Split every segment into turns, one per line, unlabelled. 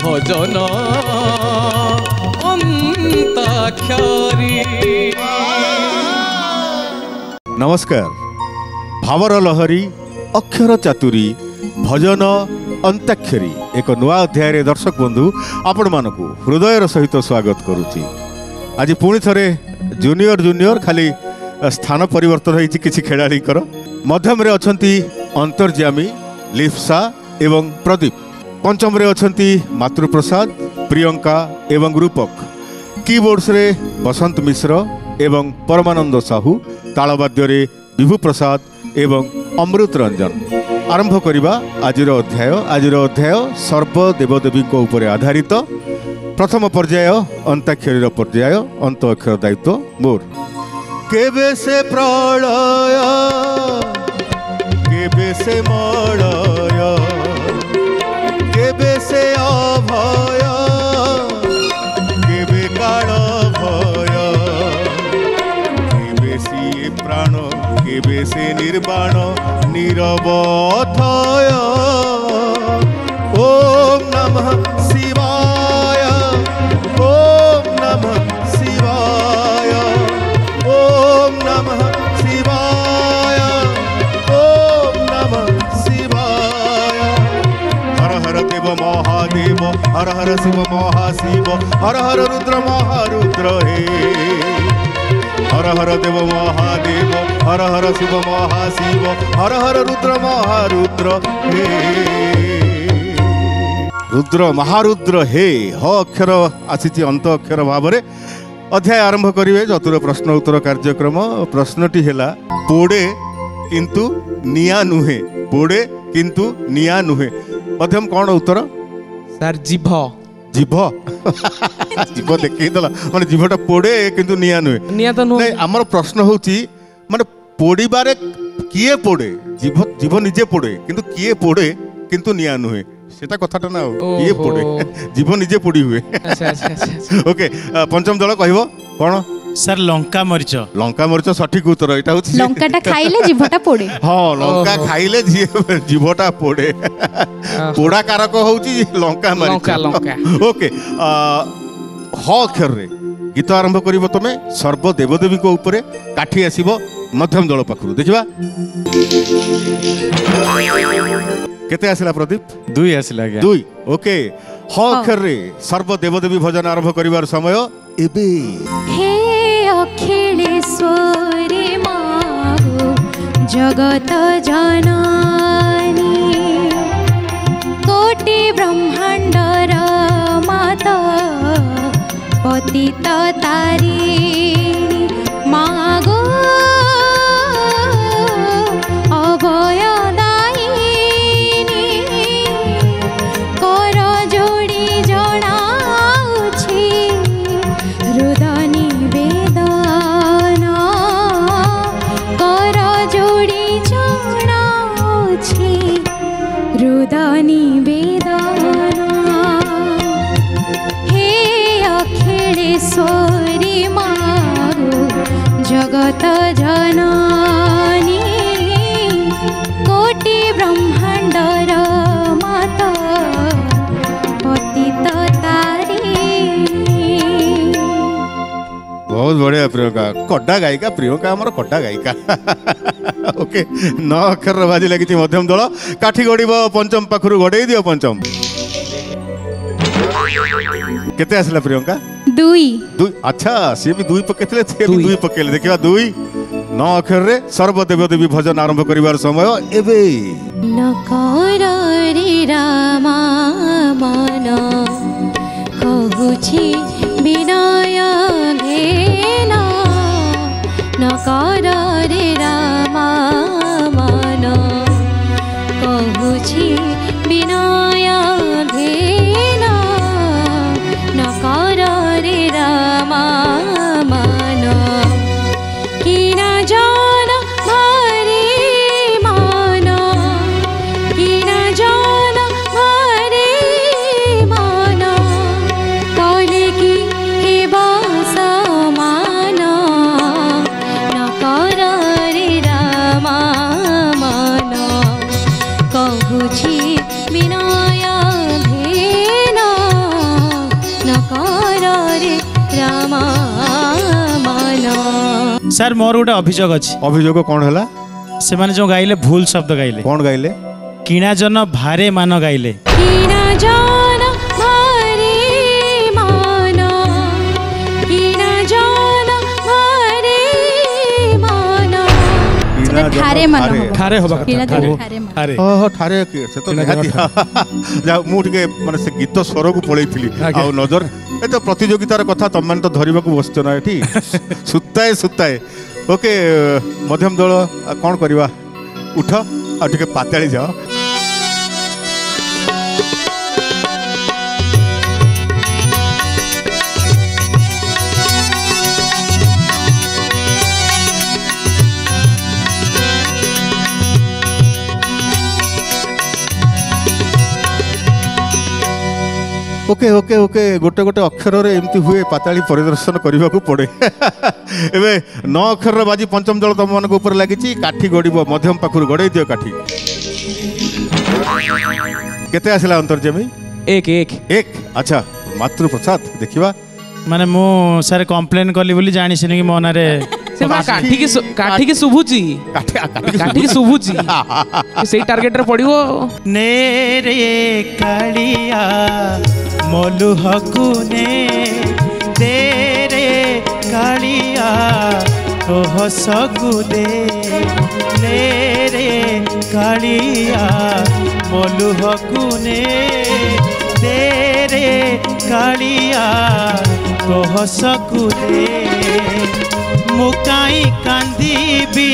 भजन अंताक्षरी।
नमस्कार। भावर लहरी अक्षर चातुरी भजन अंताक्षरी एक नुआ अध्याय दर्शक बंधु आपण मानक हृदयर सहित स्वागत करुच्ची। आज पुणी थे जूनियर जूनियर खाली स्थान परिवर्तन होती किसी खेलाड़ी मध्यम अच्छा अंतर्जामी लिप्सा एवं प्रदीप, पंचम अच्छा मातृप्रसाद प्रियंका एवं रूपक, कीबोर्ड्स रे बसंत मिश्र एवं परमानंद साहू, तालवाद्य रे विभु प्रसाद एवं अमृत रंजन। आरंभ करिबा आजिर अध्याय सर्वदेवदेवी उपरे आधारित प्रथम पर्याय अंताक्षरी पर्याय अंत अक्षर दायित्व मोर। केबे से प्रलय केबे से मलय केबे से अभय केबे काल भय केबे से प्राण केबे से निर्वाण निरवथय। ओम नमः शिवाय ओम नमः शिवाय ओम नमः शिवाय ओम नमः शिवाय। हर हर देव महादेव हर हर शिव महाशिव हर हर रुद्र महारुद्र हे। हर हर देव महादेव हर हर शिव महाशिव हर हर रुद्र महारुद्र हे। रुद्र महारुद्र हे ह अक्षर आसी अंत अक्षर भाव में अध्याय आरंभ करेंगे। चतुर प्रश्न उत्तर कार्यक्रम। प्रश्नटी है पोड़े किंतु निया नुहे, पोड़े किंतु निया नुहे। मध्यम कौन उत्तर
सर? जीभ
जीभ जीभ देखला माने जीभटा पोड़े किंतु निया नुहे।
निया तो नुहे।
आमर प्रश्न होची माने पोड़ीबारे किए पोड़े? जीभ जीभ निजे पोड़े किंतु किए पोड़े किंतु निया नुहे, सेटा कथाटा ना किए पोड़े जीभ निजे पोड़ी हुए।
अच्छा अच्छा अच्छा
ओके पंचम दल कहबो कोन
सर? लंका मरीच।
लंका मरीच सठिक उत्तर। एटा होची
लंकाटा खाइले जीभटा पोड़े।
हां लंका खाइले जीभटा पोड़े। पोड़ा कारक होची लंका मरीच। ओके ह अक्षर रे गीत आरंभ करिवो तमे सर्व देवदेवी को ऊपर काठी आसीबो मध्यम दल पाखरु देखिबा। केते आसिला प्रदीप?
2 आसिला गया
2। ओके ह अक्षर रे सर्व देवदेवी भजन आरंभ करिवार समय एबे।
हे अखिलेश्वरी मागो जगत जननी कोटि ब्रह्मांडर माता पतित तारिणी मागो अभय जगत जननी कोटि ब्रह्मांडर माता पतित तारिणी।
बहुत बढ़िया प्रियंका, कड्डा गायिका प्रियंका आमर कड्डा गायिका। ओके 9 अक्षर बाजी लगी मध्यम दल काठी गड़ब पंचम पाखरु गड़े दियो पंचम। केते आसला प्रियंका?
2।
अच्छा सी भी 2 पकेले थे 2 पकेले देखिबा 2 9 अक्षर रे सर्व देवदेवी भजन आरंभ करिवार समय एबे।
नकर रे रामा मन कहूछि विनय घेना नकर रे रामा मन कहूछि विनय घेना नकर रे रामा मन कि न जान भारी मान कि न जान भारी मान कहले कि
ସାର୍ ମୋର ଗୋଟେ ଅଭିଯୋଗ ଅଛି।
ଅଭିଯୋଗ କ'ଣ ହେଲା?
ସେମାନେ ଯୋଉ ଗାଇଲେ ଭୁଲ ଶବ୍ଦ ଗାଇଲେ।
କ'ଣ ଗାଇଲେ?
କିଣା ଜନ ଭାରେ ମାନ ଗାଇଲେ।
କିଣା ଜନ ଭାରେ ମାନ, କିଣା ଜନ ଭାରେ ମାନ। ସେଟା ଠାରେ ମାନ ହବ।
ଠାରେ ହବା
କିଣା
କଥା
ଜନ ଠାରେ ମାନ।
ଠାରେ
ହଁ ଠାରେ ସେ ତ ନିହାତି। ଯାହା ମୁଁ ଟିକେ ମାନେ ସେ ଗୀତ ସ୍ୱରକୁ ପଳେଇଥିଲି
ଆଜ୍ଞା।
ଆଉ ନଜର ଏ ତ ପ୍ରତିଯୋଗିତାର କଥା ତମମାନେ ତ ଧରିବାକୁ ବସିଛ ନା ଏଠି ସୁତାଏ ସୁତାଏ। ଓକେ ମଧ୍ୟମ ଦଳ କ'ଣ କରିବା? ଉଠ ଆଉ ଟିକେ ପାତାଳି ଯାଅ। ओके ओके ओके गोटे गोटे अक्षर एमती हुए पाताली परिदर्शन करने को पड़े। एबे 9 अक्षर बाजी पंचम दल तुम मान ऊपर लगी काठी गड़ब मध्यम पाखर गड़े दियो काठी। केते आसला अंतर्जमी?
एक एक
एक। अच्छा मातृ प्रसाद देखिबा
माने मु सर कंप्लेन कली बोली जानि सिने कि मो नारे
से मा काठी की शुभुची काठी की शुभुची सेही टार्गेट रे पड़िवो।
ने रे कालिया मलुहकु ने दे रे कालिया तोह सगु दे। ने रे कालिया मलुहकु ने दे रे कालिया तोह सगु दे। मुकाई कांदीबी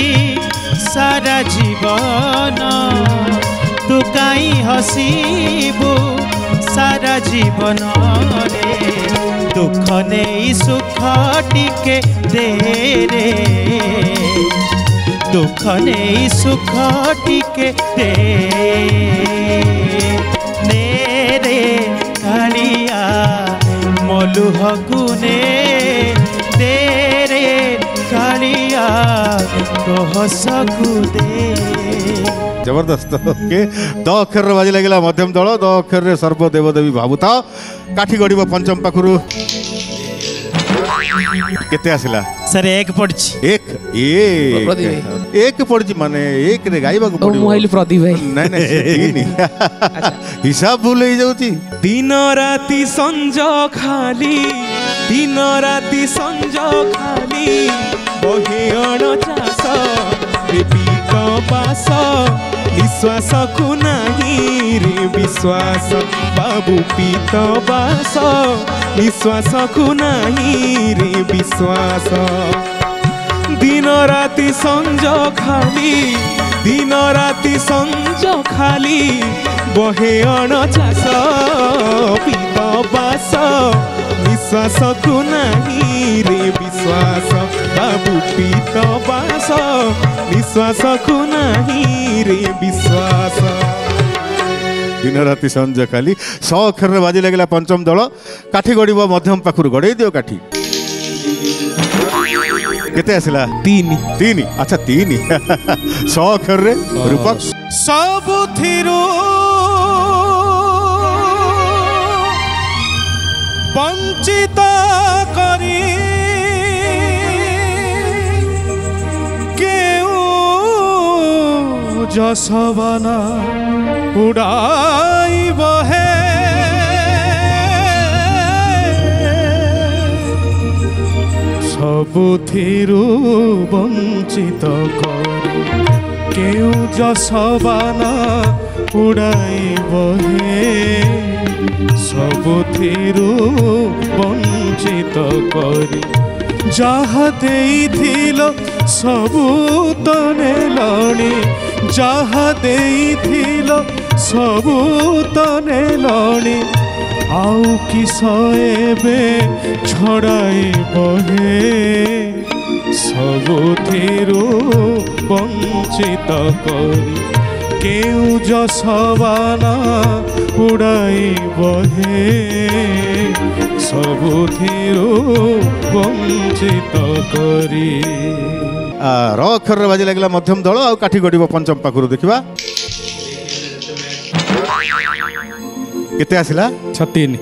सारा जीवन तू काई हसीबू सारा जीवन रे। दुख नहीं सुख टिके दे रे, दुख नहीं सुख टिके दे। ने रे कालिया मलुहकु ने दे रे कालिया तोह सगु दे।
जबरदस्त। ओके 10 अक्षर बाजी लगे मध्यम दल 10 अक्षर सर्व देवदेवी भावुता काठी गड़ब पंचम पाखु केते आसिला?
सर एक पड़छि।
एक एक पड़छि माने एक रे गाइबा को पड़िबो।
मोबाइल प्रदीप भाई
नहीं नहीं हिसाब भूल हो जाउची।
दिन राति संज खाली दिन राति संज खाली बहे अण चाष पीत पास विश्वास को नहीं रे विश्वास बाबू पीत बास विश्वास को नहीं रे विश्वास। दिन राति संज खाली दिन राति संज खाली बहे अण चाष पीत बास विश्वास को नहीं रे विश्वास बाबू पीत बास विश्वास को नहीं रे विश्वास। दिन राति संज खाली 100 अक्षर बाजी लगे पंचम दल काठी गड़ब मध्यम पाखर गड़े दियो काठी। केते आसिला? 3 3। अच्छा 3 100 अक्षर रे रूपक
सबुथिरु वंचित करी केउ जसवना उड़ाइब हे। सबुथिरु वंचित करी केउ जसवना उड़ाइब हे। सबुथिरु वंचित करी जहा देइथिलो सबु तो नेलणी जहा देइथिलो सबु तो नेलणी आउ किस एबे छड़ाइब हे। सबुथिरु वंचित करी केउ जसवाना उड़ाइब हे। सबुथिरु वंचित करी।
र अक्षर बाजी लगे मध्यम दल आ काठी गड़ब पंचम पाखर देखा केते आसिला?
3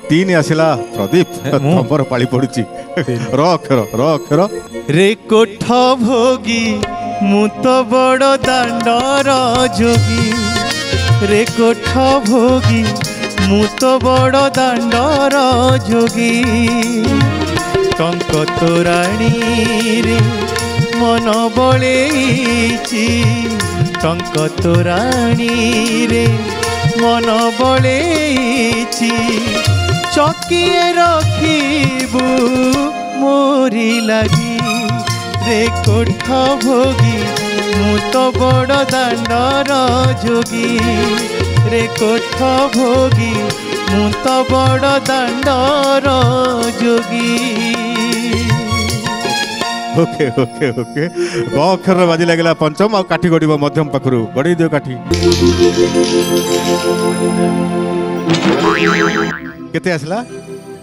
3 आसिला प्रदीप तमर पाली पड़ुची र अक्षर
रे कोठ भोगी मु तो बड़ दांडर जोगी रे कोठ भोगी मु तो बड़ दांडर जोगी टंक तोराणी रे मन बळेइची टंक तोराणी रे मन बळेइची चकिए रखिबू मोरी लगी रे कोठ भोगी मु तो बड़ दांडर जोगी रे कोठ भोगी मु तो बड़ दांडर जोगी।
ओके ओके ओके ग अक्षर बाजी लगे पंचम आ काठी गड़ब मध्यम पाखु गड़े दियो काठी केते आसला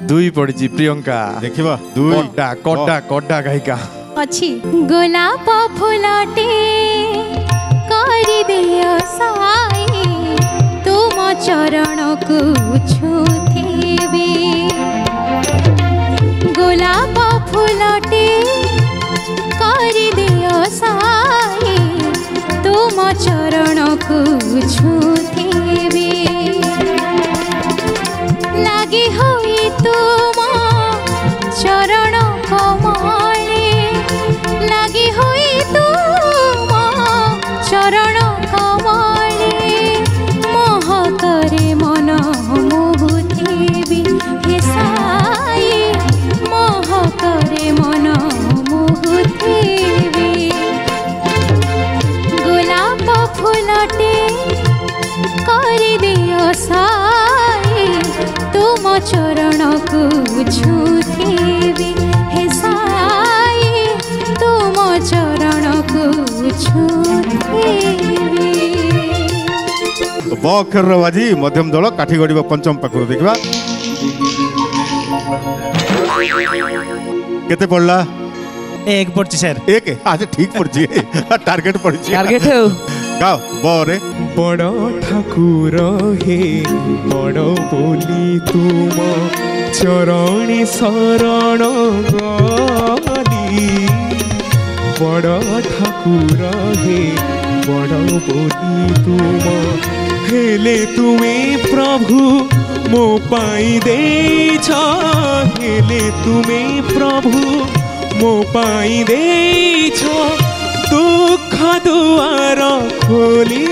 2 पड़ी प्रियंका
देखिबा 2
कोड्डा कोड्डा कोड्डा गायिका
अच्छी गोलाप फुलटे करी दियो साई तुम चरण को छुथिबी गोलाप फुलटे करी दियो साई तुम चरण को छुथिबी लागी होई तुम चरण कमले लागी होई तुम चरण कमले महकरे मन मुहुथिबी हे साई महकरे मन मुहुथिबी गोलाप फुलटे करी दियो साई तुम चरण को छुथिबी हे साई तुम चरण को छुथिबी।
ब अक्षर बाजी मध्यम दल काठी गड़ब पंचम पाखु देखा केते पड़ला
1 पड़ी सर
1 अच्छा ठीक पड़ी टार्गेट पड़ी
टार्गेट
गाओ बरे
बड़ ठाकुर हे बड़ बोली तुम चरणी शरण गली बड़ ठाकुर हे बड़ बोली तुम हेले तुमे प्रभु मो पाई देछ हेले तुमे प्रभु मो पाई देछ दुख दुआर खोली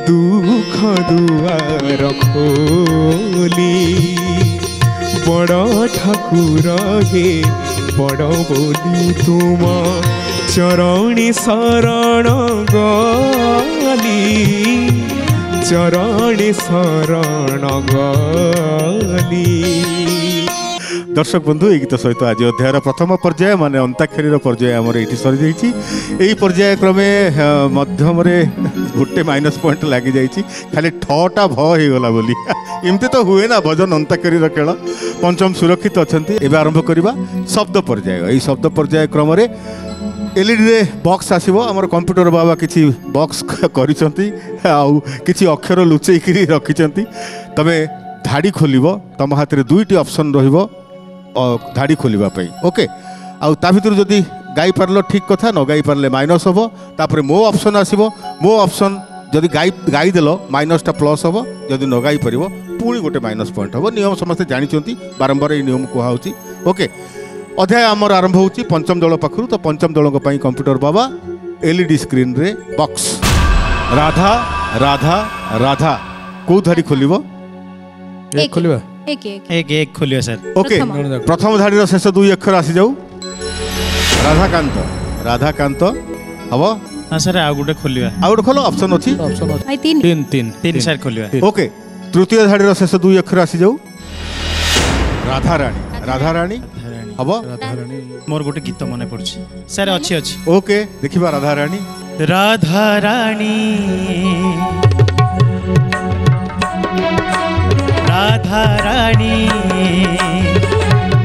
दुख दुआर खोली बड़ ठाकुर हे बड़ बोली तुम चरणी शरण गली चरणी शरण गली।
दर्शक बंधु ये गीत सहित आज अध्यायर प्रथम पर्याय माने अंताक्षरी पर्याय आमर ये सरी जाइए यही पर्याय क्रमे मध्यम गोटे माइनस पॉइंट लगी जाइए खाली ठटा भ हो गला बोली एमती तो हुए ना भजन अंताक्षरी खेल पंचम सुरक्षित अच्छा एवं आरंभ करवा शब्द पर्याय यही शब्द पर्याय क्रम एलईडी रे बॉक्स आसीबो हमर कंप्यूटर बाबा किछि बॉक्स करिसंती आउ किछि अक्षर लुचेइकरी रखिसंती तबे धाड़ी खोलिबो तम हाथ रे दुईटी ऑप्शन रहिबो धाड़ी खोलिबा पई ओके आउ ता भितर जदी गाई पारलो ठीक कथा न गाई पारले माइनस हबो तापरे मो ऑप्शन आसीबो मो ऑप्शन जदी गाई देलो माइनसटा प्लस हबो जदी न गाई परिबो पुणी गोटे माइनस पॉइंट हबो नियम समस्त जानिचंती बारंबार ए नियम कुहा होची ओके अध्याय आमर आरंभ होची पंचम दल पाखरु तो पंचम दल पई कंप्यूटर बाबा एलईडी स्क्रीन रे बॉक्स राधा राधा राधा को धाड़ी खोलिबो
एक खोलिबा
एक खोलियो सर
ओके प्रथम धाड़ी रो शेष दुई अक्षर आसी जाऊ राधाकांत राधाकांत हबो
हां सर आ गुटे खोलिबा
आ गुटे खोलो ऑप्शन अछि
आई तीन
सर खोलिबा
ओके तृतीय धाड़ी रो शेष दुई अक्षर आसी जाऊ राधा रानी हबो
मोर गोटे गीत मने पड़छि सर अच्छी अच्छी
ओके देखिबा राधा रानी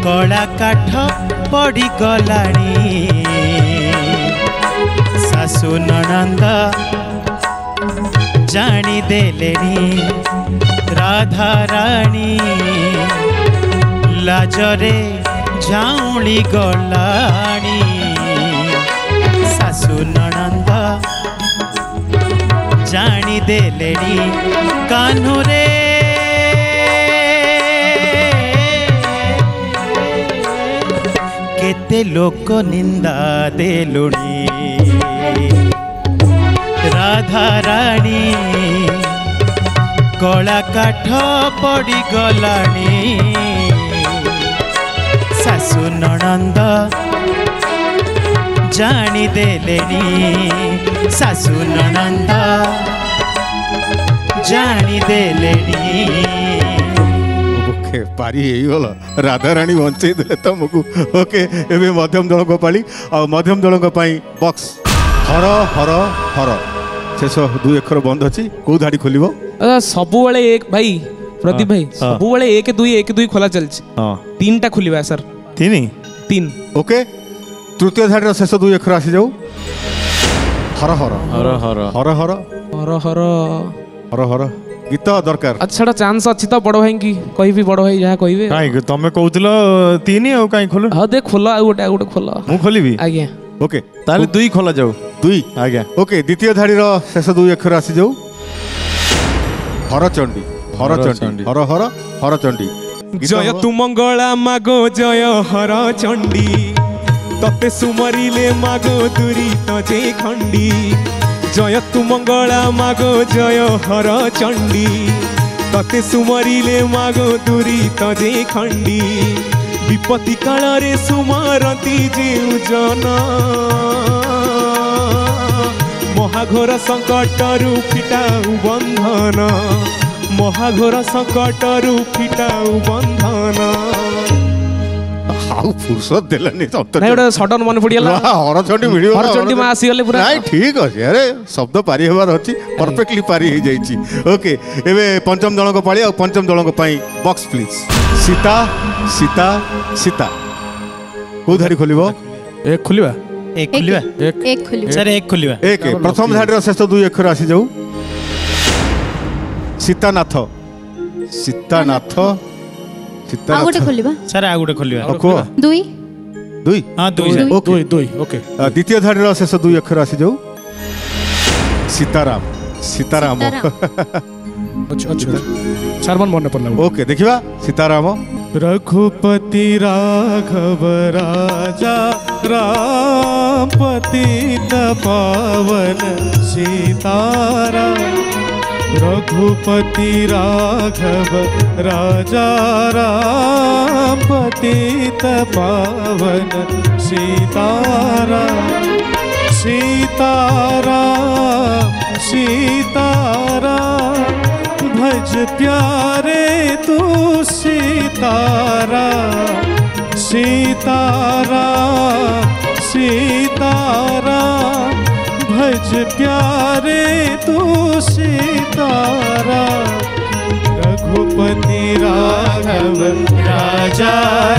कला काठ पड़ी गलाणी सासु ननंद जानी देलेनी राधा रानी ला लाजरे झाउली गलाणी सासु ननंद जानी देलेनी कान्हुरे केते लोक निंदा देलुनी राधा रानी कला काठ पड़ी गलानी सासु ननंद जानी देलेनी सासु ननंद जानी देलेनी
ओके पारी गल राधा रानी बंचई देले तुमको ओके एबे मध्यम दल को पाली आ मध्यम दल को पाई बॉक्स हर हर हर शेष 2 अक्षर बंद अछि को धाडी खोलिबो
सबु बेले एक भाई प्रदीप भाई सबु बेले 1 2 खोला चलछि
हां
3टा खोलिबा सर 3
ओके तृतीय धाडीर शेष 2 अक्षर आसी जाऊ हर हर
हर हर
हर हर
हर हर
हर हर गीत दरकार
अच्छा चांस अच्छी तो बड़ भाई की कहि भी बड़ भाई जहाँ कहिबे
काई तमे कहउतलो 3 आ काई खोल
हां देख खोला गोटे खोला
मु खोलिबी
आज्ञा
ओके
ताले 2 खोला जाऊ
2
आज्ञा
ओके द्वितीय धाडीर शेष 2 अक्षर आसी जाऊ हर चंडी हर चंडी हर हर हर चंडी
जय तु मंगला मागो जय हर चंडी तते सुमरिले मागो दूरी तजे खंडी जय तु मंगला मागो जय हर चंडी तते सुमरिले मागो दूरी तजे खंडी विपत्ति काल रे सुमरती जेउ जन महाघोर संकटरू फिटाऊ बंधन महाघोर संकटरू फिटाऊ बंधन
हाउ फुर्सत देलानी
नहीं गोटे सडन मन पड़िगला
हर चंडी वीडियो
हर चंडी में आसीगले पूरा
नहीं ठीक अछि अरे शब्द पारी हेबार अछि परफेक्टली पारी हे जाइछि ओके एबे पंचम दल को पाली और पंचम दल को पाई बॉक्स प्लीज सीता सीता सीता को धाडी खोलिबो
एक खोलिबा
एक खुलिबा
एक खोलिबा
सर एक खुलिबा
एक प्रथम धाडीर शेष 2 अक्षर आसी जाऊ सीतानाथ सीतानाथ
आ
सीतानाथ
गोटे खोलिबा
सर आ गुटे खुलिबा
को
2
2
हां 2
ओके
2 ओके
द्वितीय धाडीर शेष 2 अक्षर आसी जाऊ सीताराम सीताराम
अच्छा अच्छा सरमन मन पड़ला
ओके देखिबा सीताराम
रघुपति राघव राजा राम पतित पावन सीताराम रघुपति राघव राजा राम पतित पावन सीताराम सीताराम सीताराम भज प्यारे तू सीताराम सीताराम सीताराम भज प्यारे तू सीताराम रघुपति राघव राजा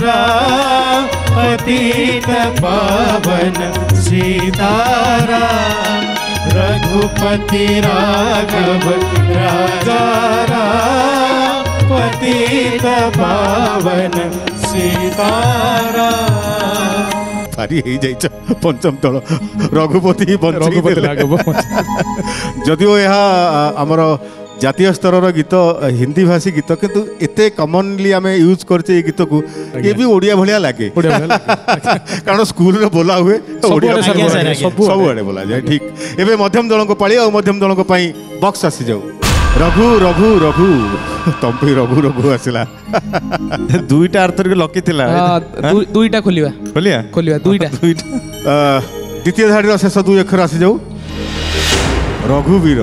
राम पतित पावन सीताराम रघुपति राघव राजा राम पतित पावन सीताराम
पारी हे जाइछ पंचम दल रघुपति
रघुपति राघव
जदिओ यहाँ आमर जातीय स्तर गीत हिंदी भाषी गीत किंतु एते कॉमनली आमे यूज करछे ए गीत को ये भी ओडिया भलिया लागे कारण स्कूल रे बोला हुए ओडिया सब आड़े बोला जाए ठीक एबे मध्यम दल को पाली और मध्यम दल को पाई बॉक्स आसी जाऊ रघु रघु रघु तम पे रघु रघु आसिला
दुईटा अर्थ के लकी थिला
दुईटा खोलिबा खोलिबा दुईटा
द्वितीय धाडीर शेष 2 अक्षर आसी जाऊ रघुवीर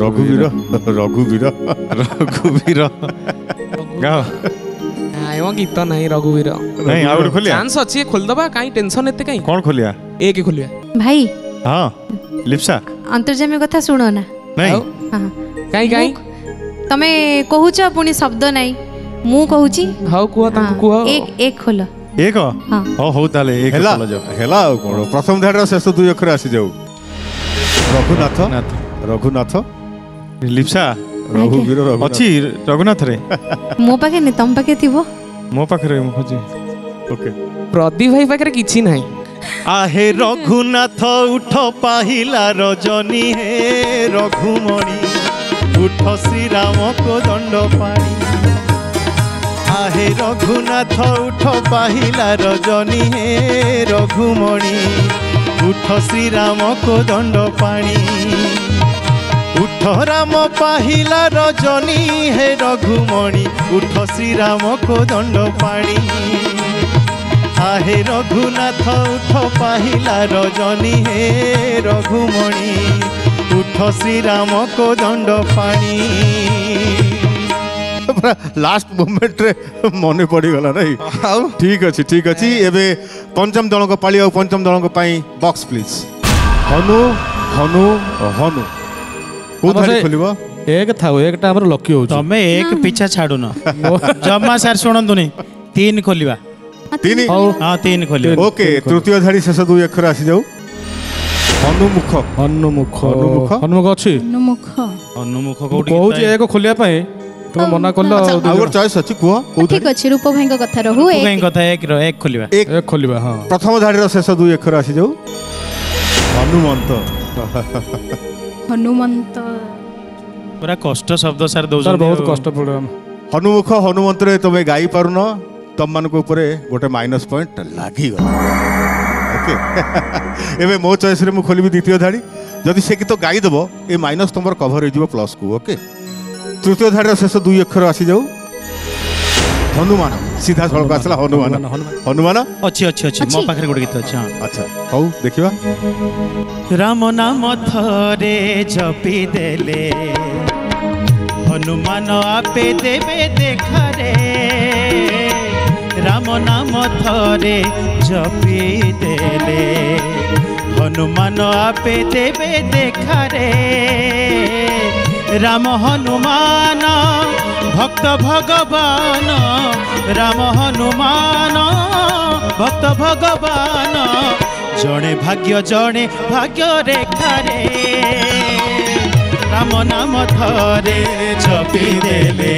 रघुवीर रघुवीर
रघुवीर गाओ
आयो गीत नहीं रघुवीर
नहीं आउट खोलिया
चांस अछि खोल दबा काई टेंशन एते काई
कौन खोलिया
एक खोलिया
भाई
हां लिप्सा
अंतर्जामी कथा सुनो ना
नहीं
हां
काई काई
तमे कहूछ पुनी शब्द नहीं मु कहूची
हाउ कुआ तांको कुआ
एक खोल
एक
हां
हो ताले एक
हेला
खोला जाओ
हेला कोन प्रथम धाडीर शेष 2 अक्षर आसी जाऊ रघुनाथ रघुनाथ
लिप्सा
रघुवीर
अच्छी रघुनाथ रे
मो पाके ने तम पाके थिबो
ମୋ ପାଖରେ ମୁଁ ଖୋଜି
ओके
प्रदीप भाई पाखे किछि नाही
आहे रघुनाथ उठ पाहिला रजनी हे रघुमणि उठ श्रीराम को दंड पाणी आहे रघुनाथ उठ पाहिला रजनी हे रघुमणि उठ श्रीराम को दंड पाणी उठ राम पाहिला रजनी हे रघुमणि उठ श्रीराम को दंड पाणी आहे रघुनाथ उठ पाहिला रजनी हे रघुमणि उठ श्रीराम को दंड पाणी
लास्ट मोमेंट रे मने पड़ी गला नहीं ठीक अच्छी एबे पंचम दल को पाली और पंचम दल को पाई बॉक्स प्लीज हनु हनु हनु को धाड़ी खोलिबो
एक था एकटा हमर लकी हो
तमे एक पीछा छाडु न जम्मा सार सुनंतुनी 3 खोलिबा
तीन
हां 3 खोलिबा
ओके तृतीय धाड़ी शेष दुई अक्षर आसी जाऊ हनुमुख
हनुमुख
हनुमुख
हनुमुख अछि
अनुमुख कोठी
कहूची एक खोलिया पई तुम मना करलो
आवर चॉइस अछि को
ठीक अछि रूप भाईଙ୍କ କଥା रहू
कहीं कथा एक खोलिबा
एक
खोलिबा हां
प्रथम धाड़ी रो शेष दुई अक्षर आसी जाऊ हनुमंत
हनुमंत
पूरा कष्ट शब्द सार दो
सर बहुत कष्ट पड़ो
हनुमुख हनुमंत रे तमे गाई पारुन तम मान को ऊपर गोटे माइनस पॉइंट लागी गला ओके एबे मो चॉइस रे मु खोलिबी द्वितीय धाड़ी जदि से गीत गाई देबो ए माइनस तुमर कवर हो जिवो प्लस को ओके तृतीय धाड़ी रो शेष दुई अक्षर आसी जाऊ हनुमान सीधा सड़क आसला हनुमान हनुमान
अच्छी अच्छी अच्छी मो पाखरे गोटे गीत अछि हां
अच्छा हौ देखिबा
राम नाम थरे जपी देले हनुमान आपे देवे देखा रे राम नाम थरे जपी देले हनुमान आपे देवे देखा रे राम हनुमान भक्त भगवान राम हनुमान भक्त भगवान जड़े भाग्य रेखा रे राम नाम थरे जपी देले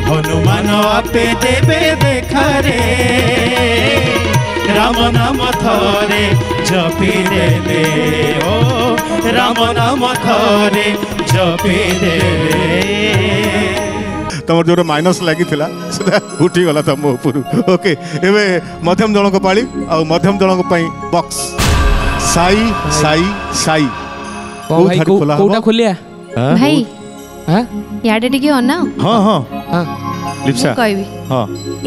हनुमान आपे देवे देखा रे राम नाम थरे जपी देले ओ राम नाम थरे जपी देले
तमर जो माइनस लगी थिला सेटा उठी गला तम ऊपर ओके एबे मध्यम दल को पाली और मध्यम दल को पई बॉक्स साई साई साई
भाई कोटा खोलिया
भाई
हां
याडे टिके अना
हाँ हाँ
हां
लिप्सा
कहबी
हाँ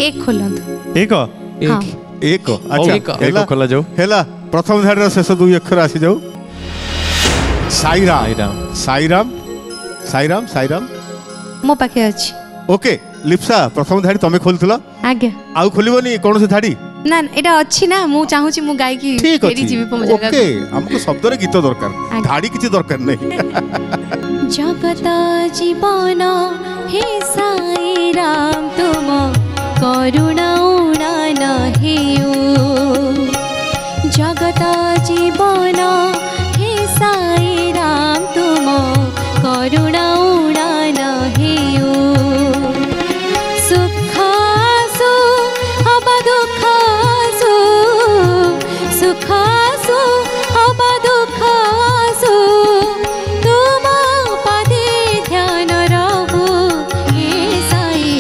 एक खोलंतु
एक
हाँ
एक अच्छा
एक
खोला जाऊ
हेला प्रथम धाड़ी रो शेष दुई अक्षर आसी जाऊ साईराम साईराम साईराम साईराम
मो पाखे अछि
ओके लिप्सा प्रथम धाड़ी तमे खोलथिला
आज्ञा
आउ खोलिबोनी कोन से धाड़ी
ना एटा अछि ना मु चाहूची मु गाय की
ठीक
फेरी जीवी
अछि
पम जगह
ओके हमको शब्द रे गीत दरकार धाड़ी किछि दरकार नहीं
जगत जीवन हे साई राम तुम करुणा उड़ान हेउ जगत जीवन हे साई राम तुम करुणा उड़ान हेउ सुख सु अब दुख सु सुख सु अब दुख सु तुम पदे ध्यान रहु हे साई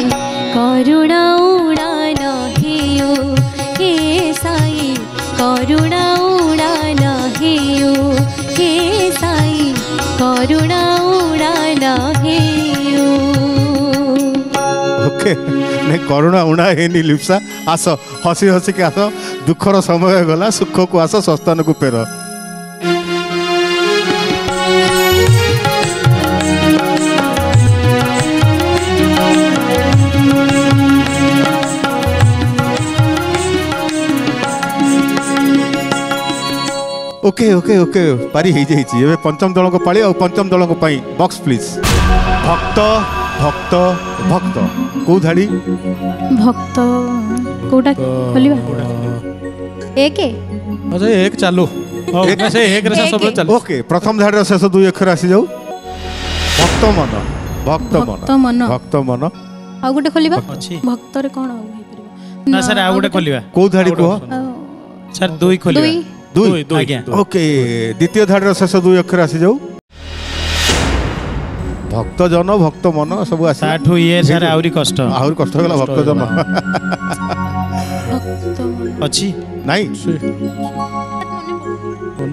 करुणा उड़ान हेउ हे साई करुणा उड़ान हेउ हे साई करुणा उड़ान हेउ
ओके नहीं करुणा उणा हेनी लिप्सा आस हसी हसी के आस दुखर समय गला सुख को आस सस्तान को फेर ओके ओके ओके पारी हो जाइए एबे पंचम दल को पाली और पंचम दल को पाई बॉक्स प्लीज भक्त भक्त भक्त को धाड़ी
भक्त कोटा खोलिबा एक
अच्छा एक चालू
एक
से एक रे सब चालू
ओके प्रथम धाड़ी रो शेष दुई अक्षर आसी जाऊ भक्त मन भक्त मन
भक्त मन
भक्त मन
ଆଉ ଗୋଟେ ଖୋଲିବା
ଅଛି
ଭକ୍ତରେ କଣ ଆଉ ହେଇପାରିବ
ନା ସାର୍ ଆଉ ଗୋଟେ ଖୋଲିବା
କୋଉ ଧାଡି କୁହ
ସାର୍ 2 ଖୋଲିବା
ଦୁଇ
ଆଜ୍ଞା
ଓକେ ଦ୍ୱିତୀୟ ଧାଡିର ଶେଷ 2 ଅକ୍ଷର ଆସିଯାଉ ଭକ୍ତ ଜନ ଭକ୍ତ ମନ ସବୁ ଆସିଲା
ତାଠୁ ଇଏ ସାର୍ ଆହୁରି କଷ୍ଟ
ଆହୁରି କଷ୍ଟ ହେଲା ଭକ୍ତ ଜନ
ଭକ୍ତ
ଅଛି
ନାଇଁ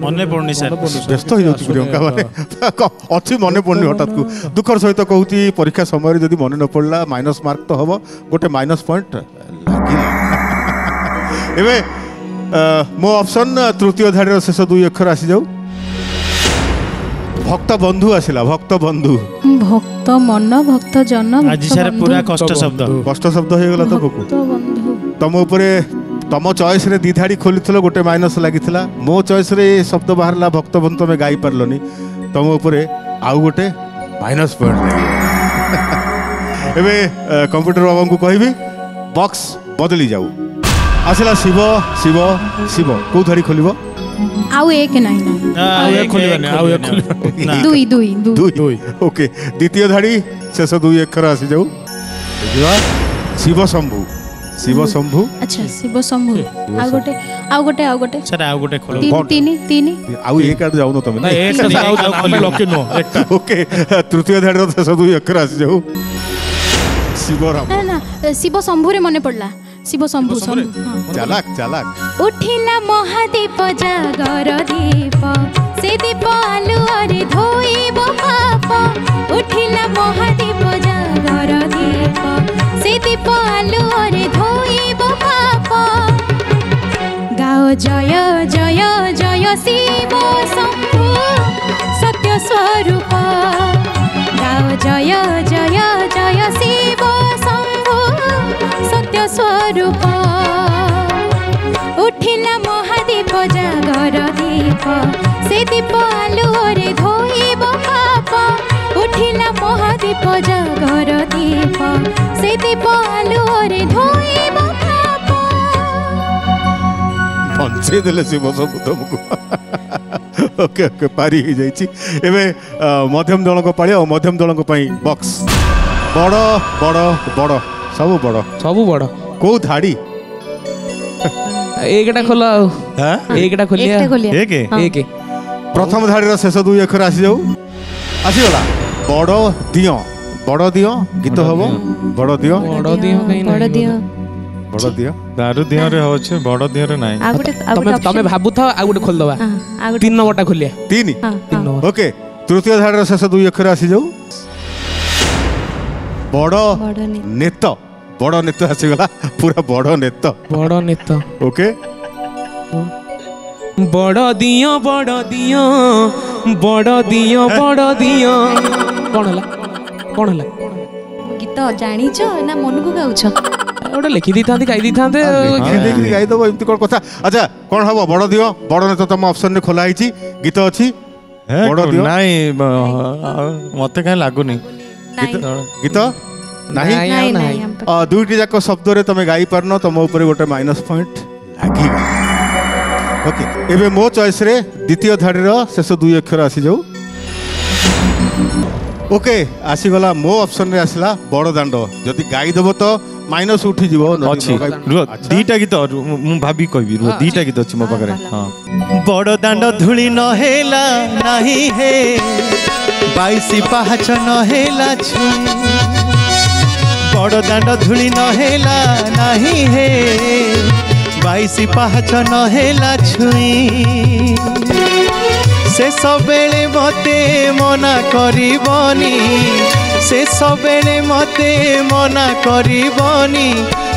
ମନେ ପଡୁନି ସାର୍
ବ୍ୟସ୍ତ ହେଇଯାଉଛି ପ୍ରିୟଙ୍କା ମାନେ ଅଛି ମନେ ପଡୁନି ହଠାତ୍ କୁ ଦୁଃଖର ସହିତ କହୁଛି ପରୀକ୍ଷା ସମୟରେ ଯଦି ମନେ ନ ପଡିଲା ମାଇନସ୍ ମାର୍କ ତ ହବ ଗୋଟେ ମାଇନସ୍ ପଏଣ୍ଟ ଲାଗିଲା ଏବେ ମୋ ଅପସନ୍ ତୃତୀୟ ଧାଡିର ଶେଷ 2 ଅକ୍ଷର ଆସିଯାଉ ଭକ୍ତ ବନ୍ଧୁ ଆସିଲା ଭକ୍ତ ବନ୍ଧୁ
ଭକ୍ତ ମନ ଭକ୍ତ ଜନ
ଆଜି ସାର୍ ପୁରା କଷ୍ଟ ଶବ୍ଦ
କଷ୍ଟ ଶବ୍ଦ ହେଇଗଲା ତ ପୋକୁ
ଭକ୍ତ ବନ୍ଧୁ
ତମ ଉପରେ ତମ ଚଏସ୍ରେ 2 ଧାଡି ଖୋଲିଥିଲ ଗୋଟେ ମାଇନସ୍ ଲାଗିଥିଲା ମୋ ଚଏସ୍ରେ ଏ ଶବ୍ଦ ବାହାରିଲା ଭକ୍ତ ବନ୍ଧୁ ତମେ ଗାଇ ପାରିଲନି ତମ ଉପରେ ଆଉ ଗୋଟେ ମାଇନସ୍ ପଏଣ୍ଟ ଲାଗିବ ଏବେ କମ୍ପ୍ୟୁଟର ବାବାଙ୍କୁ କହିବି ବକ୍ସ ବଦଳି ଯାଉ ଆସିଲା ଶିବ ଶିବ ଶିବ କୋଉ ଧାଡି ଖୋଲିବ
ଆଉ ଏକ ନାହିଁ
ଆଉ
ଏ ଖୋଲିବାନି ଆଉ ଏ ଖୋଲିବାନି
ଦୁଇ ଦୁଇ ଦୁଇ
ଦୁଇ ଓକେ ଦ୍ୱିତୀୟ ଧାଡି ଶେଷ 2 ଅକ୍ଷର ଆସିଯାଉ ଦେଖିବା ଶିବ ଶମ୍ଭୁ ଶିବ ଶମ୍ଭୁ
ଆଚ୍ଛା ଶିବ ଶମ୍ଭୁ ଆଉ ଗୋଟେ
ସାର୍ ଆଉ ଗୋଟେ ଖୋଲ
ତିନି
ଆଉ ଏ କାର୍ଡ ଯାଉନ ତମେ
ନା ଏକ ଆଉ ଆମେ ଲକି ନୁହଁ ଏକା
ଓକେ ତୃତୀୟ ଧାଡିର ଶେଷ 2 ଅକ୍ଷର ଆସିଯାଉ ଶିବରାମ
ନା ନା ଶିବ ଶମ୍ଭୁରେ ମନେ ପଡିଲା ଶିବ ଶମ୍ଭୁ ଶମ୍ଭୁ ହଁ
ଚାଲାକ ଚାଲାକ
ଉଠିଲା ମହାଦୀପ ଜାଗର ଦୀପ ସେ ଦୀପ ଆଲୁଅରେ ଧୋଇବ ପାପ ଉଠିଲା ମହାଦୀପ ଜାଗର ଦୀପ ସେ ଦୀପ ଆଲୁଅରେ ଧୋଇବ ପାପ ଗାଓ ଜୟ ଜୟ ଜୟ ଶିବ ଶମ୍ଭୁ ସତ୍ୟ ସ୍ୱରୂପ ଗାଓ ଜୟ ଜୟ ଜୟ ଶିବ ଶମ୍ଭୁ ସତ୍ୟ ସ୍ୱରୂପ ଉଠିଲା ମହାଦୀପ ଜାଗର ଦୀପ ସେ ଦୀପ ଆଲୁଅରେ ଧୋଇବ ପାପ ଉଠିଲା ମହାଦୀପ ଜାଗର ଦୀପ ସେ ଦୀପ ଆଲୁଅରେ ଧୋଇବ ପାପ
ବଞ୍ଚେଇ ଦେଲେ ଶିବ ଶମ୍ଭୁ ତମକୁ ଓକେ ଓକେ ପାରି ହେଇଯାଇଛି ଏବେ ମଧ୍ୟମ ଦଳଙ୍କ ପାଳି ଆଉ ମଧ୍ୟମ ଦଳଙ୍କ ପାଇଁ ବକ୍ସ ବଡ଼ ବଡ଼ ବଡ଼ ସବୁ ବଡ଼ କୋଉ ଧାଡି
ଏକଟା ଖୋଲ ଆଉ ଏକଟା ଖୋଲିଆ
ଏକଟା ଖୋଲିଆ
ଏକେ
ଏକ
ପ୍ରଥମ ଧାଡିର ଶେଷ 2 ଅକ୍ଷର ଆସିଯାଉ ଆସିଗଲା ବଡ଼ ଦିଅ ଗୀତ ହବ ବଡ଼ ଦିଅ
ବଡ଼ ଦିଅ କାଇଁ
ବଡ଼
ନାହିଁ?
ଦିଅ
ବଡ଼ ଦିଅ
ଦାରୁ ଦିହରେ ହଉଛି ବଡ ଦିହରେ ନାହିଁ
ଆଉ ଗୋଟେ
ତମେ ଭାବୁଥାଅ ଆଉ ଗୋଟେ ଖୋଲିଦବା
ଆଉ ଗୋଟେ
3 ନମ୍ବରଟା ଖୋଲିଆ
3
ହଁ,
3
ହଁ।
ନମ୍ବର
ଓକେ ତୃତୀୟ ଧାଡିର ଶେଷ 2 ଅକ୍ଷର ଆସିଯାଉ ବଡ଼ ନେତ ବଡ଼ ନେତ ଆସିଗଲା ପୁରା ବଡ଼ ନେତ
ବଡ଼ ନେତ
ଓକେ
ବଡ଼ ଦିଅ ବଡ଼ ଦିଅ ବଡ଼ ଦିଅ ବଡ଼ ଦିଅ କଣ ହେଲା
ଗୀତ ଜାଣିଛ ନା ମନକୁ ଗାଉଛ
ଗୋଟେ ଲେଖି ଦେଇଥାନ୍ତି ଗାଇ ଦେଇଥାନ୍ତେ
ଦେଖିକି ଗାଇଦବ ଏମିତି କଣ କଥା ଆଚ୍ଛା କଣ ହବ ବଡ଼ ଦିଅ ବଡ଼ ନେତ ତମ ଅପସନରେ ଖୋଲା ହେଇଛି ଗୀତ ଅଛି ବଡ଼ ଦିଅ
ନାଇଁ ମତେ କାହିଁ ଲାଗୁନି
ଗୀତ ନାହିଁ
ନାଇଁ ନାହିଁ
ଦୁଇଟି ଯାକ ଶବ୍ଦରେ ତମେ ଗାଇ ପାରୁନ ତମ ଉପରେ ଗୋଟେ ମାଇନସ୍ ପଏଣ୍ଟ ଲାଗିଗଲା ଓକେ ଏବେ ମୋ ଚଏସ୍ରେ ଦ୍ୱିତୀୟ ଧାଡିର ଶେଷ 2 ଅକ୍ଷର ଆସିଯାଉ ଓକେ ଆସିଗଲା ମୋ ଅପସନରେ ଆସିଲା ବଡ଼ ଦାଣ୍ଡ ଯଦି ଗାଇଦେବ ତ ମାଇନସ୍ ଉଠିଯିବ
ଅଛି ରୁହ ଦିଟା ଗୀତ ମୁଁ ଭାବି କହିବି ରୁହ ଦିଟା ଗୀତ ଅଛି ମୋ ପାଖରେ ହଁ ବଡ଼ ଦାଣ୍ଡ ଧୂଳି ନ ହେଲା ନାହିଁ ହେ 22 ପାହାଚ ନ ହେଲା ଛୁଇଁ ବଡ଼ ଦାଣ୍ଡ ଧୂଳି ନ ହେଲା ନାହିଁ ହେ 22 ପାହାଚ ନ ହେଲା ଛୁଇଁ ଶେଷ ବେଳେ ମତେ ମନା କରିବନି ଶେଷ ବେଳେ ମତେ ମନା କରିବନି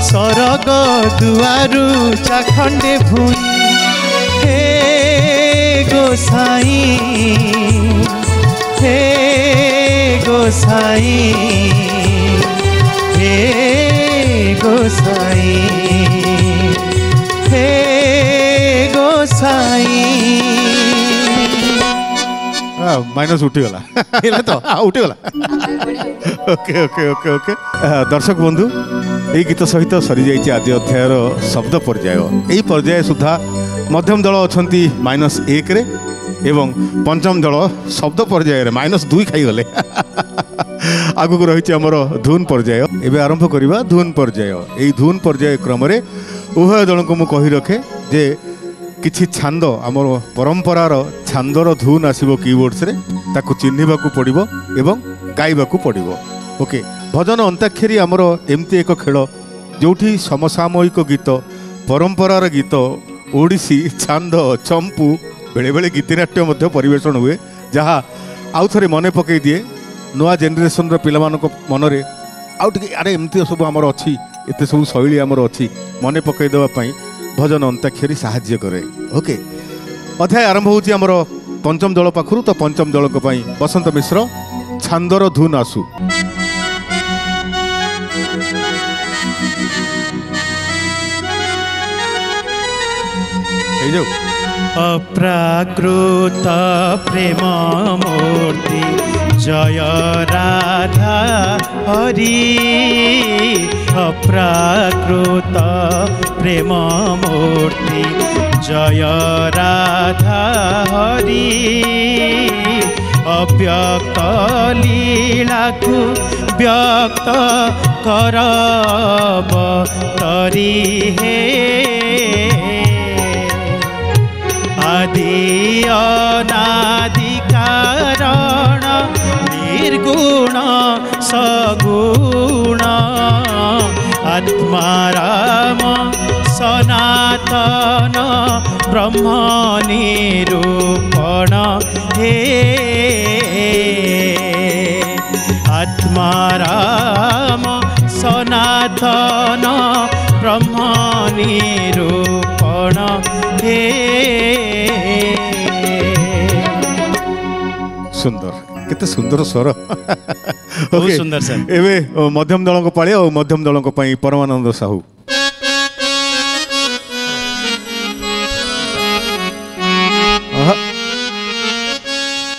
ସରଗ ଦୁଆରୁ ଚାଖଣ୍ଡେ ଭୁଇଁ ହେ ଗୋସାଇଁ ହେ ଗୋସାଇଁ हे गोसाई हे गोसाई
माइनस उठीगला तो उठीगला ओके ओके ओके ओके दर्शक बंधु এই গীত সহিত সরি যাইছে আদি অধ্যায়র শব্দ পর্যায় এই পর্যায়ে সুদ্ধা মধ্যম দল অছন্তি -1 রে এবং পঞ্চম দল শব্দ পর্যায়ে -2 খাইগলে आगु रही आमर धुन पर्याय एवं आरंभ करवा धुन पर्याय यही धुन पर्याय क्रम उभय दल को मुझे रखे जे किछि छांद आमर परंपरार छांदर धुन आसो कीबोर्ड्स रे ताकू चिन्हवाक पड़ो एवं गाइबाकू पड़ो ओके भजन अंताक्षरी आमर एमती एक खेल जोठी समसामयिक गीत परंपरार गीत ओडिसी छांद चंपू बेले बेले गीतिनाट्य मध्य परिवेषण हुए जहाँ आउ थे मन पकई दिए नुआ जेनेरेशन पिला मन रे आउ टिके अरे एमती सब आमर अच्छी एत सब शैली आमर अच्छी मन पकई देवाई भजन अंताक्षरी साहाय्य करे ओके अध्याय आरंभ होची आमर पंचम दल पाखरु तो पंचम दल को पाई बसंत मिश्र छांदर धुन आसु
अप्राकृत प्रेम मूर्ति जय राधा हरि अप्राकृत प्रेम मूर्ति जय राधा हरि अव्यक्त लीला को व्यक्त करब तरी हे आदि अनादि कारण निर्गुण सगुण आत्माराम सनातन ब्रह्म निरूपण हे आत्माराम सनातन ब्रह्म निरूपण हे
सुंदर केते सुंदर स्वर
बहुत सुंदर सर
एवे मध्यम दल को पाले और मध्यम दल को पाई परमानंद साहू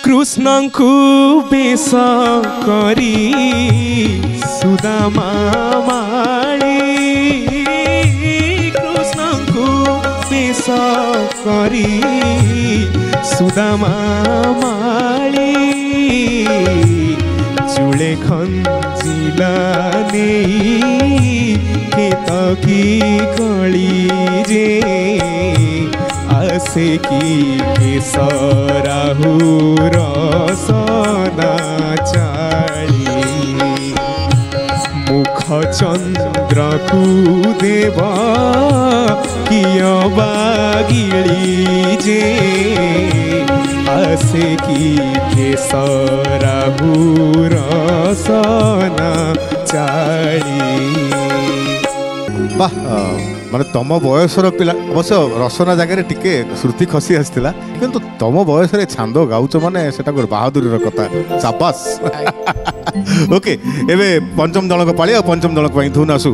कृष्ण को बेस करी सुदामा माली कृष्ण को बेस करी सुदामा माली चूले खंजिला नहीं खेत की कली जे आसे की केसराहु रसना चाली मुख चंद्र को देव किय बागिली जे आसे की केसराहु रसना चाली
वाह माने तम बयसर पिला अवश्य रसना जगह टिके श्रुति खसी आसला किंतु तम बयस छांद गाउच माने सेटा बहादुरी कथा शाबाश ओके एबे पंचम दल को पाली और पंचम दल को धुन आसु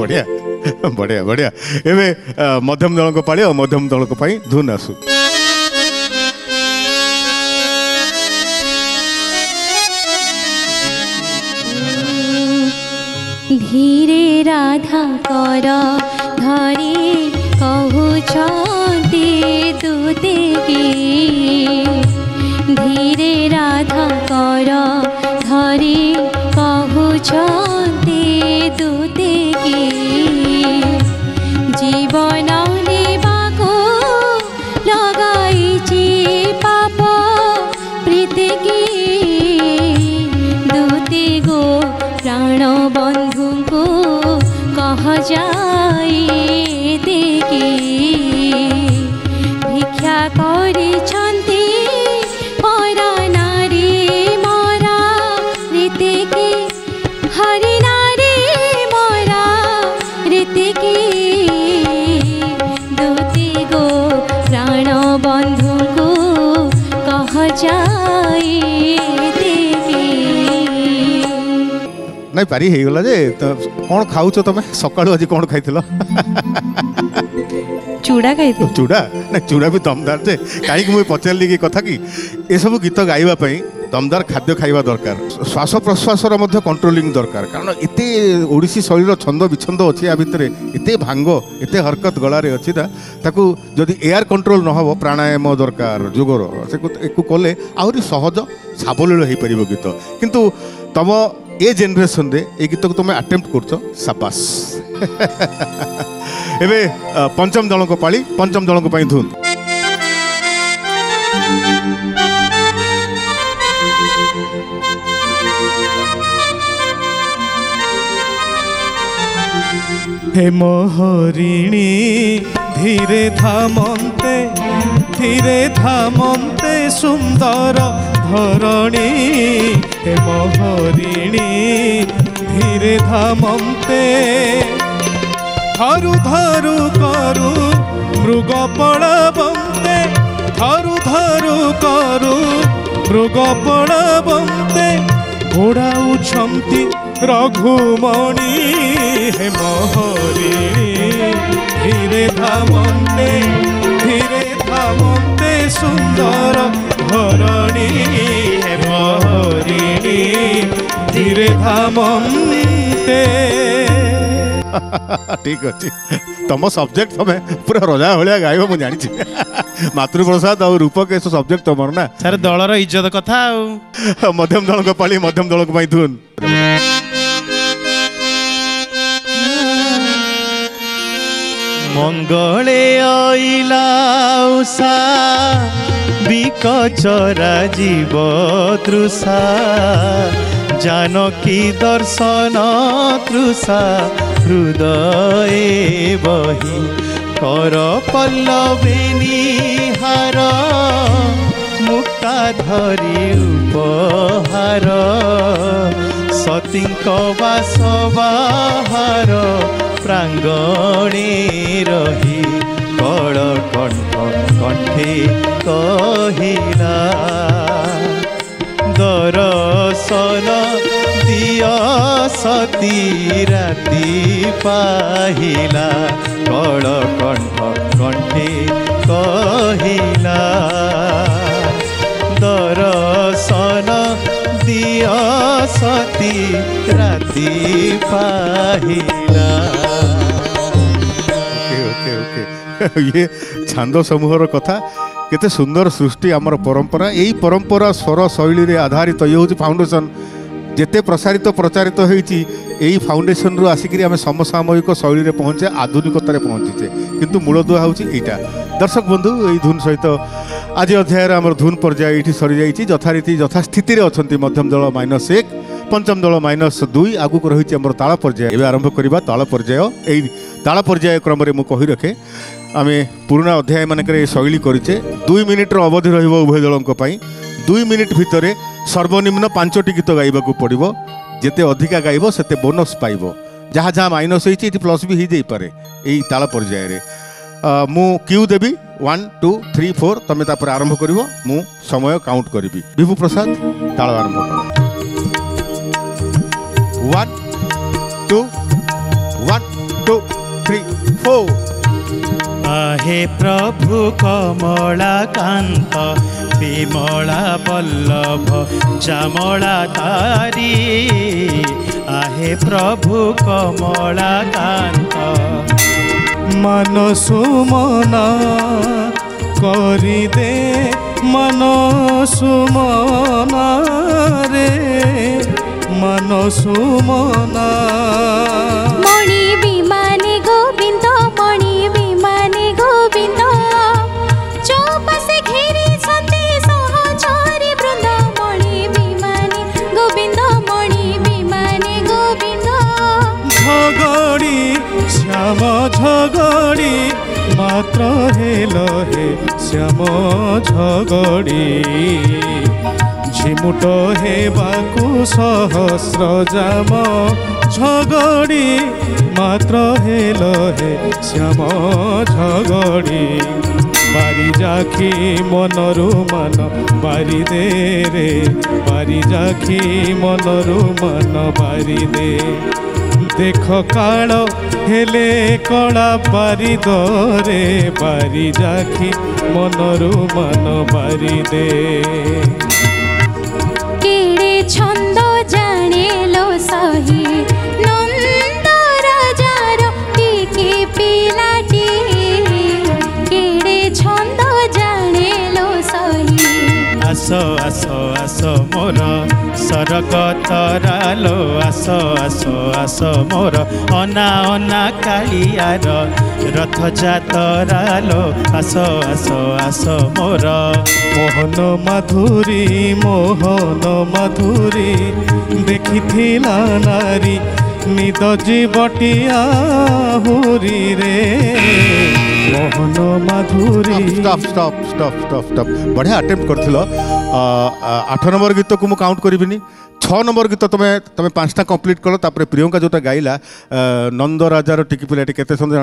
बढ़िया बढ़िया बढ़िया एवं मध्यम दल को पाली और मध्यम दल को पाई धुन आसु
धीरे राधा कर धरी कहूछंती दूते के धीरे राधा कर धरी कहूछंती दूते के जीवन नेबाको लगाइछि पाप दूती गो प्राण बंधु को कह जाई देके भिक्षा करी छंती पर नारी मोरा रीति की हरि नारी मोरा रीति की दूती गो प्राण बंधु को कह जाई देके
ନାଇଁ ପାରି ହେଇଗଲା ଯେ କ'ଣ ଖାଉଛ ତମେ ସକାଳୁ ଆଜି କ'ଣ ଖାଇଥିଲ
चूड़ा खाई
ଚୁଡ଼ା ନା ଚୁଡ଼ା ବି ଦମଦାର ଯେ କାହିଁକି ମୁଁ ପଚାରିଲି କି କଥା କି ଏସବୁ ଗୀତ ଗାଇବା ପାଇଁ ଦମଦାର ଖାଦ୍ୟ ଖାଇବା ଦରକାର ଶ୍ୱାସ ପ୍ରଶ୍ୱାସର ମଧ୍ୟ କଣ୍ଟ୍ରୋଲିଂ ଦରକାର କାରଣ ଏତେ ଓଡ଼ିଶୀ ଶୈଳୀର ଛନ୍ଦ ବିଛନ୍ଦ ଅଛି ୟା ଭିତରେ ଏତେ ଭାଙ୍ଗ ଏତେ ହରକତ ଗଳାରେ ଅଛି ନା ତାକୁ ଯଦି ଏୟାର କଣ୍ଟ୍ରୋଲ ନ ହେବ ପ୍ରାଣାୟାମ ଦରକାର ଯୋଗର ଏକୁ କଲେ ଆହୁରି ସହଜ ସାବଲୀଳ ହେଇପାରିବ ଗୀତ କିନ୍ତୁ ତମ ଏ ଜେନେରେସନରେ ଏ ଗୀତକୁ ତୁମେ ଆଟେମ୍ପ୍ଟ କରୁଛ ସାବାସ ଏବେ ପଞ୍ଚମ ଦଳଙ୍କ ପାଳି ପଞ୍ଚମ ଦଳଙ୍କ ପାଇଁ ଧୁନ୍
हे मोहरिणी धीरे धामन्ते सुंदर धरणी हे मोहरिणी धीरे धामन्ते धरु धरु करू मृग पड़बंते धरु धरु करू मृग पड़बंते घोड़ाउछंती रघुमणि हे मोहरिणी धीरे धामन्ते सुंदर धरणी हे मोहरिणी धीरे धामन्ते
ठीक अच्छे तुम सब्जेक्ट तुम पूरा रजा भाया गायब मुझे जानी मातृप्रसाद और रूपक ये सब्जेक्ट तुम ना
सर दलर इज्जत कथा
मध्यम दल को पाली मध्यम दल को धुन
मंगले आइला उषा बिकचरा जीव तृषा जानकी दर्शन तृषा हृदय बही कर पल्लविनी हार मुक्ता धरी उपहार सतींक बास बाहार प्रांगणे रही कड़ कंठ कंठे कहिला दर्शन दिया सती राति पाहिला कड़ कंठ कंठे कहिला दर्शन दिया सती राति पाहिला
ये छांद समूहर कथा केते सुंदर सृष्टि आमर परंपरा यही परंपरा स्वर शैली रे आधारित ये हूँ फाउंडेशन जेते प्रसारित प्रचारित होती यही फाउंडेशन रु आसिक आम समसामयिक शैली रे पहुँचे आधुनिकतार पहुँचे किंतु मूलदुआ हूँ यहाँ दर्शक बंधु यही धुन सहित आज अध्याय आम धुन पर्याय ये सरी जाइए यथारीति यथास्थिति अच्छी मध्यम दल -1 पंचम दल -2 आगुक रही आम ताल पर्याय एवं आरंभ करवा ताल पर्याय यही ताल पर्याय क्रम में कही रखे आम पुराना अध्याय मानक शैली करें 2 मिनिट अवधि रुभय दलों 2 मिनिट भितर सर्वनिम्न 5टी गीत गाइबा पड़ो जिते अधिका गाइब से बोनस पाइब जहाँ जहाँ माइनस होती प्लस भी हो जाए यही ताल पर्याय मु क्यू देवी 1 2 3 4 तुम तापर आरंभ कर मु समय काउंट करी विभु प्रसाद ताल आरंभ कर 1 2 1 2 3 4
हे प्रभु कमला कांत विमला वल्लभ जामला तारी आहे प्रभु कमला कांत
मनसुमना करी दे मनसुमना रे मनसुमना
मणि विमाने गोविंद मणि विमाने गोविंद चौपासे घेरी छन्ते सहचरी वृंद मणि
শ্যাম ঝগড়ি মাত্র হেল হে শ্যাম ঝগড়ি ঝিমুট হেবাকু সহস্র জাম ঝগড়ি মাত্র হেল হে শ্যাম ঝগড়ি বারি যাখি মনরু মান বারি দে রে বারি যাখি মনরু মান বারি দে দেখ কাଳ হেলে কଳା বারি দরে বারি যাখি মনরু মান বারি দে
কেড়ে ছন্দ জানিলো সহি নন্দ রাজার টিকি পিলাটি কেড়ে ছন্দ জানিলো সহি
আস আস আস মোর সরগ তরালো আস আস আস মোর অনা অনা কালিয়ার রথ যাতরালো আস আস আস মোর
মোহন মাধুরী দেখিথিলা নারী নিদ জীবটি আহুরি রে মোহন মাধুরী
स्टॉप बढ़िया अटेम्प्ट करथिलो 8 नंबर गीत को मु काउंट करिबिनी 6 नंबर गीत तुम 5टा कंप्लीट कलो तापर प्रियंका जोटा गाइला नंद राजार टिकी पिलाटी केते सुंदर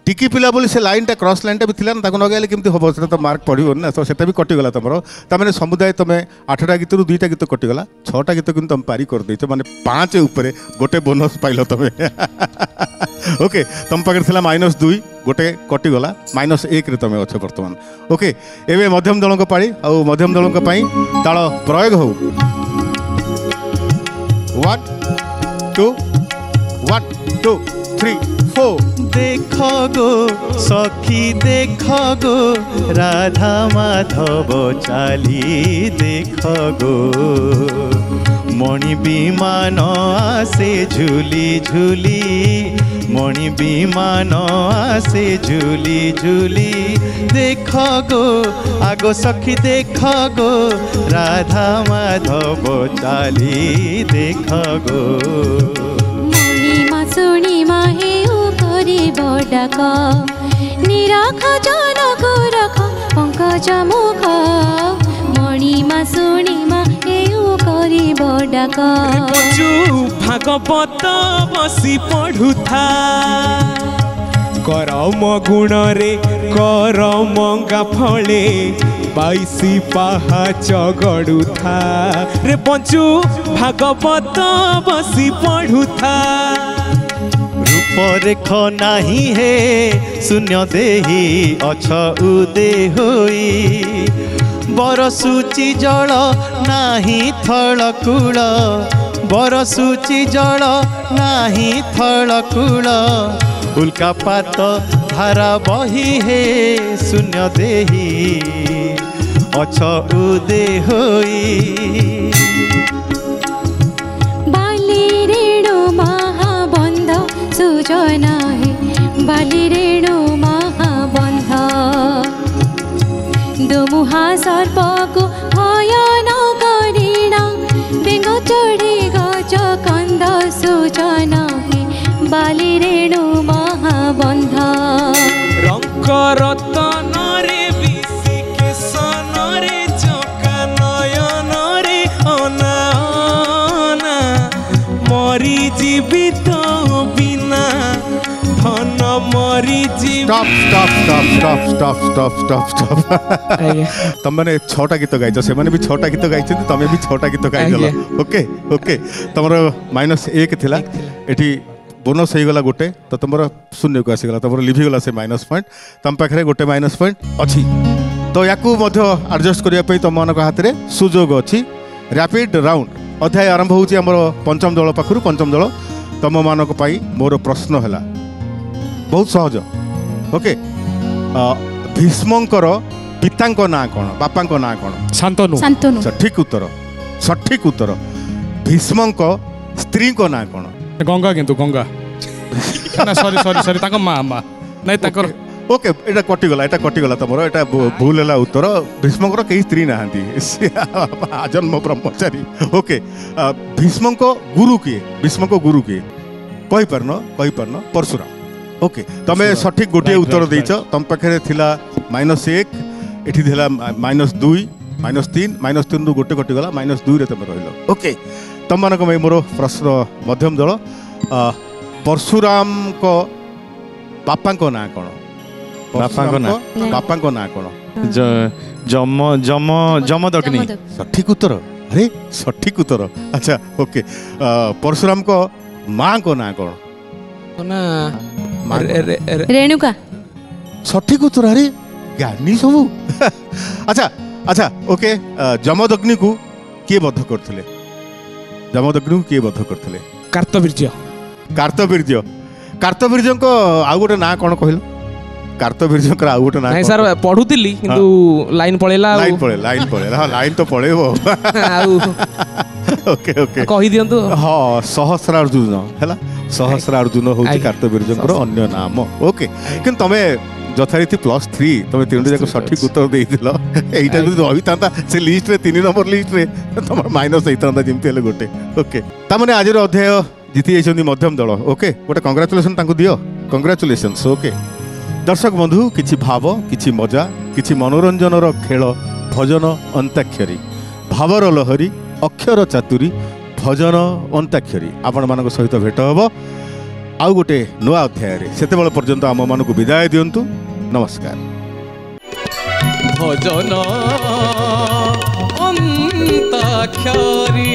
टिकी पिला बोली से लाइनटा क्रॉस लाइनटा भी थिला ना ताको न गाइले केमती होबो सेटा तो मार्क पड़िबो ना तो सेटा भी कटि गला तमरो तामे समुदाय तुम 8टा गीत रु 2टा गीत कटि गला 6टा गीत किंतु तुम पारी कर दैछ माने 5 ऊपर गोटे बोनस पाइलो तमे ओके तुम पाखे थिला -2 गोटे कटिगला -1 रे तुम अच्छे बर्तमान ओके एवं मध्यम दल पाड़ी आ मध्यम दल ताल प्रयोग हो 1 2 1 2 3 4
देख गो सखी देख गो राधा माधव चाली देख गो मणि विमान आसे झुली झुली मणि विमान आसे झुली झुली देख गो आगो सखी देख गो राधा माधव चाली देख गो
মণিমা শুনিমা হেউ করিব ডাক নিরাখ জনকু রখ পঙ্কজ মুখ মণিমা শুনিমা হেউ করিব ডাক
পচু ভাগবত বসি পঢ়ুথা করম গুণরে করম গাফলে 22 পাহাচ গড়ুথা রে পঞ্চু ভাগবত বসি পঢ়ুথা
रूप रेख नाही हे शून्य देही अछ उदे होई बरसुची जल नाही थल कूल बरसुची जल नाही थल कूल उल्कापात धारा बही हे शून्य देही अछ उदे होई
बाली रेणु महाबंध सुजन हे बाली रेणु महाबंध दुमुहा सर्पको भयन करिण बेंग चढ़ी गज कंद सुजन हे बाली रेणु महाबंध
रंग रतन रे विशिकेशन रे चका नयन रे अना मरी जीवित बिना धन मरी
स्टॉप तुम मैंने 6टा गीत गाइछ से माने भी 6टा गीत गाइछ तमे भी 6टा गीत गाइदल ओके ओके तुमर -1 थिला एठी बोनस हो गला गोटे तो तुम 0 को आसीगला तुम लिभि गला से माइनस पॉइंट तुम पाखे गोटे माइनस पॉइंट अच्छी तो या एडजस्ट करने तुम मान हाथ में सुजोग अच्छी रैपिड राउंड अध्याय आरंभ होउची हमर पंचम दल पाखरु पंचम दल तुम मानक पाई मोर प्रश्न है बहुत सहज ओके भीष्मंकर पितांक ना कौन बापांक ना कौन
शांतनु
शांतनु
सठिक उत्तर भीष्मंक स्त्री को ना कौन
गंगा किंतु गंगा ना सॉरी सॉरी सॉरी ताको मां मां नहीं ताको
ओके एटा कटिगला तुमर एटा भूल है उत्तर भीष्मकर कई स्त्री नहांती आजन्म ब्रह्मचारी ओके भीष्मक गुरु किए कही पारन परशुराम ओके तमे सठिक गोटे उत्तर देइछ तम पाखरे थिला -1 एठी थिला -2 -3 -3 रु गोटे कटि गला -2 रे तमे रहिलो ओके तम मानक में मोर प्रश्न मध्यम दल परशुराम को बापा को ना कोन बापा को ना कोन
जमदग्नि
सठिक उत्तर अरे सठिक उत्तर अच्छा ओके परशुराम को माँ को ना कोन
ना
रेणुका
सठिक उत्तर अरे ज्ञानी सबू अच्छा अच्छा ओके जमदग्नि को किए बद्ध करथिले जमदग्नि को किए बद्ध करथिले
कार्तवीर्य
कार्तवीर्य को आउ गोटे ना कोन कहलो कार्तवीर्य को आउ गोटे ना
नहीं सर पढुतिली किंतु लाइन पळेला
लाइन पळेला हां लाइन तो पळेबो ओके ओके
कहि दियंतु
हां सहस्रार्जुन हैला सहस्रार्जुन होची कार्तवीर्य को अन्य नाम ओके किन तमे यथारीति +3 तमे तीन जाक सठिक उत्तर देइदिलो एइटा जदि रहि तांता से लिस्ट रे 3 नंबर लिस्ट रे तमर माइनस हेइतांता जिमति हेले गोटे ओके ता माने आज रो अध्याय जीति जाइछन्ती मध्यम दल ओके गोटे कांग्रेचुलेशन तांको दियो कांग्रेचुलेशंस ओके दर्शक बंधु किछि भाव किछि मजा किछि मनोरंजनर खेल भजन अंताक्षरी भावर लहरी अक्षर चातुरी भजन अंताक्षरी आपण मानक सहित भेट हबो आउ गोटे नुआ अध्याय रे सेते बेल पर्यंत आम मानक विदाय दियंतु नमस्कार
भजन अंताक्षरी